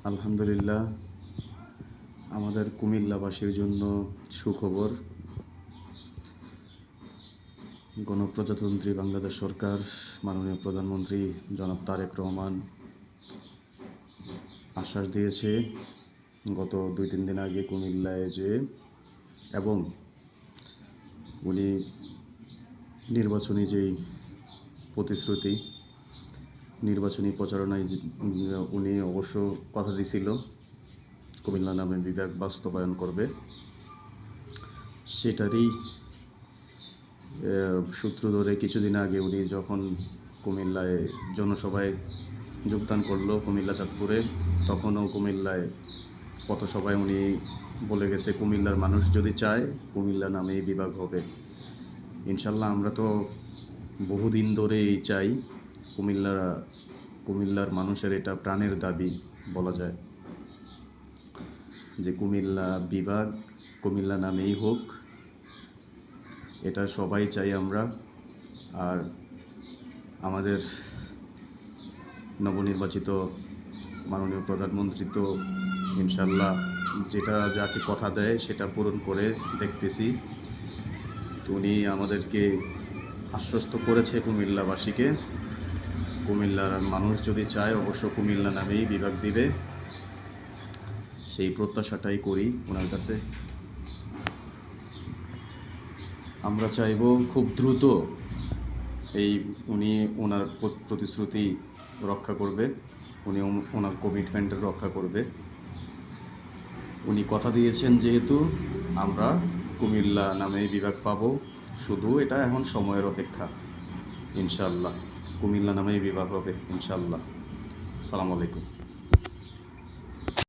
আলহামদুলিল্লাহ, আমাদের কুমিল্লাবাসীর জন্য সুখবর। গণপ্রজাতন্ত্রী বাংলাদেশ সরকার, মাননীয় প্রধানমন্ত্রী জনাব তারেক রহমান আশ্বাস দিয়েছে গত 2-3 দিন আগে কুমিল্লায় এবং উনি নির্বাচনী যেই প্রতিশ্রুতি, নির্বাচনী প্রচারণায় উনি অবশ্য কথা দিয়েছিল কুমিল্লা নামে বিভাগ বাস্তবায়ন করবে। সেটারই সূত্র ধরে কিছুদিন আগে উনি যখন কুমিল্লায় জনসভায় যোগদান করলো কুমিল্লা চাঁদপুরে, তখনও কুমিল্লায় পথসভায় উনি বলে গেছে কুমিল্লার মানুষ যদি চায় কুমিল্লা নামেই বিভাগ হবে। ইনশাল্লাহ আমরা তো বহুদিন ধরেই চাই, কুমিল্লার মানুষের এটা প্রাণের দাবি বলা যায় যে কুমিল্লা বিভাগ কুমিল্লা নামেই হোক, এটা সবাই চাই আমরা। আর আমাদের নবনির্বাচিত মাননীয় প্রধানমন্ত্রী তো ইনশাল্লাহ যেটা যাকে কথা দেয় সেটা পূরণ করে দেখতেছি। তো উনি আমাদেরকে আশ্বস্ত করেছে কুমিল্লাবাসীকে, কুমিল্লার মানুষ যদি চায় অবশ্য কুমিল্লা নামেই বিভাগ দিবে। সেই প্রত্যাশাটাই করি ওনার কাছে। আমরা চাইব খুব দ্রুত উনি ওনার প্রতিশ্রুতি রক্ষা করবে, উনি ওনার কমিটমেন্টের রক্ষা করবে। উনি কথা দিয়েছেন যেহেতু আমরা কুমিল্লা নামে বিভাগ পাবো, শুধু এটা এখন সময়ের অপেক্ষা। ইনশাল্লাহ কুমিল্লা নামেই বিভাগ হবে ইনশাল্লাহ। আসসালামু আলাইকুম।